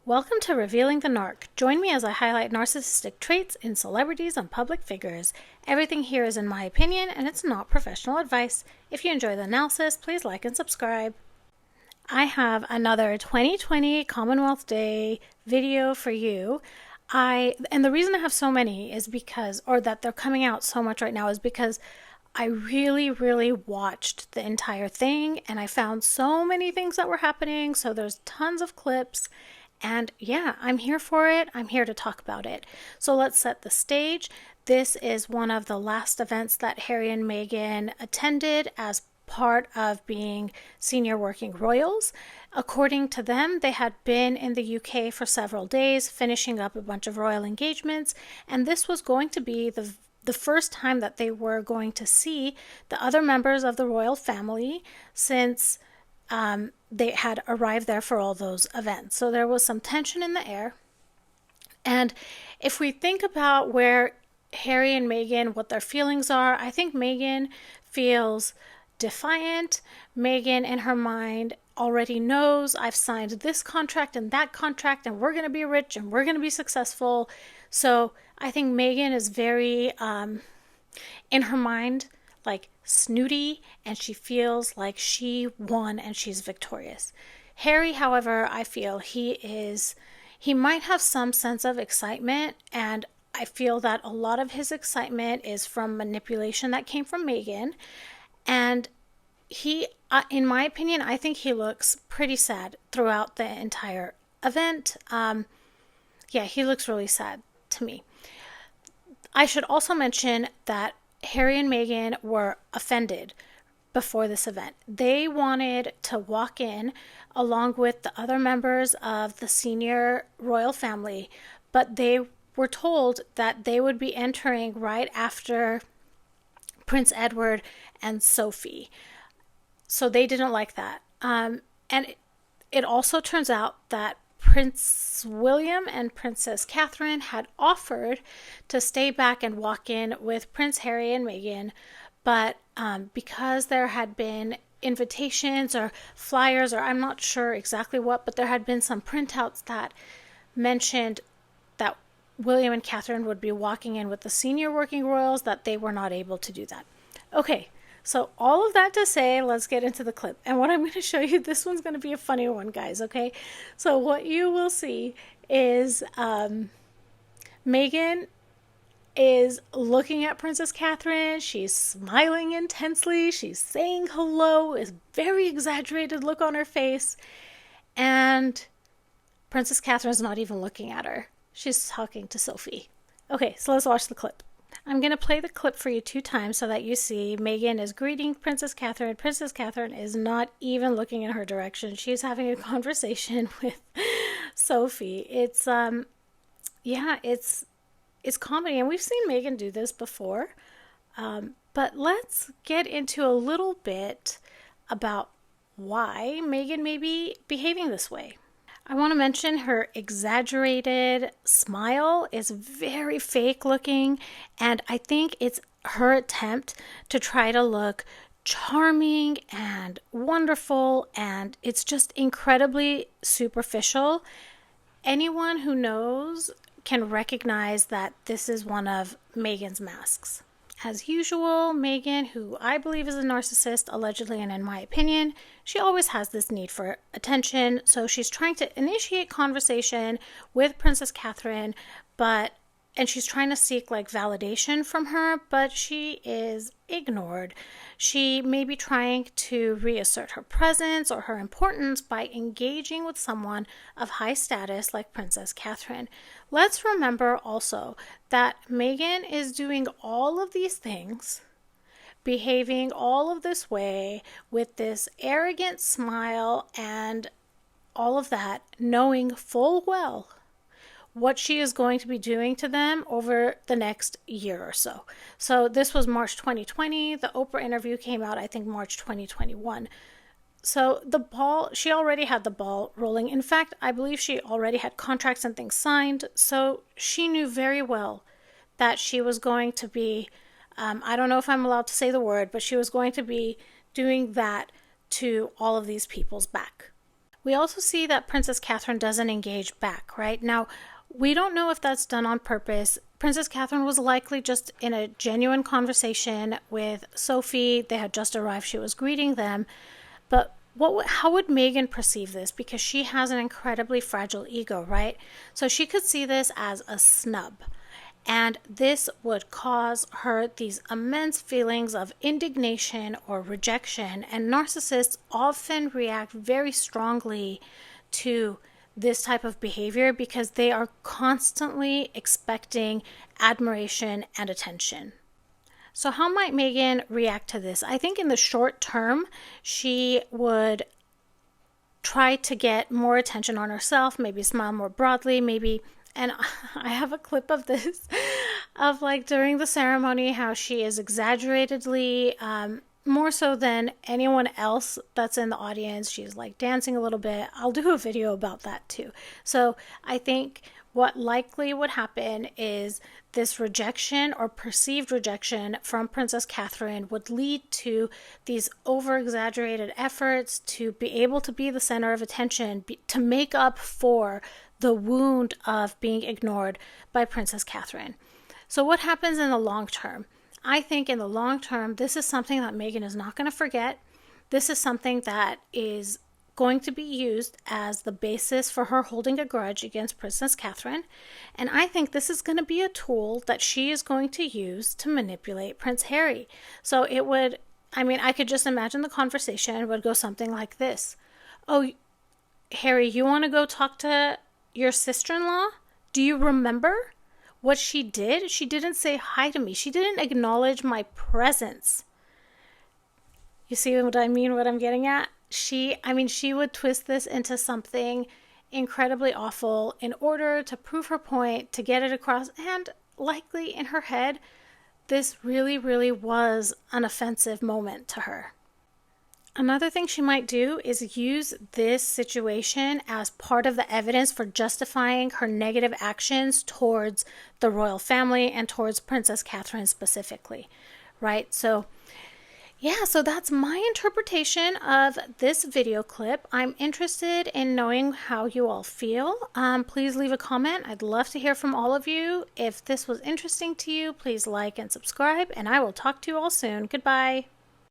Welcome to Revealing the Narc. Join me as I highlight narcissistic traits in celebrities and public figures. Everything here is in my opinion, and it's not professional advice. If you enjoy the analysis, please like and subscribe. I have another 2020 Commonwealth Day video for you. And the reason I have so many is because, or that they're coming out so much right now, is because I really watched the entire thing and I found so many things that were happening. So there's tons of clips. And yeah, I'm here for it. I'm here to talk about it. So let's set the stage. This is one of the last events that Harry and Meghan attended as part of being senior working royals. According to them, they had been in the UK for several days, finishing up a bunch of royal engagements, and this was going to be the first time that they were going to see the other members of the royal family since they had arrived there for all those events. So there was some tension in the air. And if we think about where Harry and Meghan, what their feelings are, I think Meghan feels defiant. Meghan in her mind already knows, I've signed this contract and that contract and we're going to be rich and we're going to be successful. So I think Meghan is very, in her mind, like snooty, and she feels like she won and she's victorious. Harry, however, I feel he might have some sense of excitement, and I feel that a lot of his excitement is from manipulation that came from Meghan. And he, in my opinion, I think he looks pretty sad throughout the entire event. He looks really sad to me. I should also mention that Harry and Meghan were offended before this event. They wanted to walk in along with the other members of the senior royal family, but they were told that they would be entering right after Prince Edward and Sophie. So they didn't like that. And it also turns out that Prince William and Princess Catherine had offered to stay back and walk in with Prince Harry and Meghan, but because there had been invitations or flyers, or I'm not sure exactly what, but there had been some printouts that mentioned that William and Catherine would be walking in with the senior working royals, that they were not able to do that. Okay, so all of that to say, let's get into the clip. And what I'm going to show you, this one's going to be a funny one, guys, okay? So what you will see is Meghan is looking at Princess Catherine. She's smiling intensely. She's saying hello, is very exaggerated look on her face. And Princess Catherine's not even looking at her. She's talking to Sophie. Okay, so let's watch the clip. I'm going to play the clip for you 2 times so that you see Meghan is greeting Princess Catherine. Princess Catherine is not even looking in her direction. She's having a conversation with Sophie. It's comedy, and we've seen Meghan do this before. But let's get into a little bit about why Meghan may be behaving this way. I want to mention her exaggerated smile is very fake looking, and I think it's her attempt to try to look charming and wonderful, and it's just incredibly superficial. Anyone who knows can recognize that this is one of Meghan's masks. As usual, Meghan, who I believe is a narcissist, allegedly, and in my opinion, she always has this need for attention. So she's trying to initiate conversation with Princess Catherine, and she's trying to seek like validation from her, but she is ignored. She may be trying to reassert her presence or her importance by engaging with someone of high status like Princess Catherine. Let's remember also that Meghan is doing all of these things, behaving all of this way with this arrogant smile and all of that, knowing full well what she is going to be doing to them over the next year or so. So this was March 2020. The Oprah interview came out, I think, March 2021. So she already had the ball rolling. In fact, I believe she already had contracts and things signed. So she knew very well that she was going to be, I don't know if I'm allowed to say the word, but she was going to be doing that to all of these people's back. We also see that Princess Catherine doesn't engage back, right? Now, we don't know if that's done on purpose. Princess Catherine was likely just in a genuine conversation with Sophie. They had just arrived. She was greeting them. But how would Meghan perceive this? Because she has an incredibly fragile ego, right? So she could see this as a snub. And this would cause her these immense feelings of indignation or rejection. And narcissists often react very strongly to this type of behavior because they are constantly expecting admiration and attention. So how might Meghan react to this? I think in the short term, she would try to get more attention on herself, maybe smile more broadly, maybe, and I have a clip of this, of like during the ceremony, how she is exaggeratedly, more so than anyone else that's in the audience. She's like dancing a little bit. I'll do a video about that too. So I think what likely would happen is this rejection or perceived rejection from Princess Catherine would lead to these over-exaggerated efforts to be able to be the center of attention, to make up for the wound of being ignored by Princess Catherine. So what happens in the long term? I think in the long term, this is something that Meghan is not going to forget. This is something that is going to be used as the basis for her holding a grudge against Princess Catherine. And I think this is going to be a tool that she is going to use to manipulate Prince Harry. So it would, I could just imagine the conversation would go something like this. Oh, Harry, you want to go talk to your sister-in-law? Do you remember what she did? She didn't say hi to me. She didn't acknowledge my presence. You see what I mean, what I'm getting at? She would twist this into something incredibly awful in order to prove her point, to get it across, and likely in her head, this really, really was an offensive moment to her. Another thing she might do is use this situation as part of the evidence for justifying her negative actions towards the royal family and towards Princess Catherine specifically, right? So that's my interpretation of this video clip. I'm interested in knowing how you all feel. Please leave a comment. I'd love to hear from all of you. If this was interesting to you, please like and subscribe, and I will talk to you all soon. Goodbye.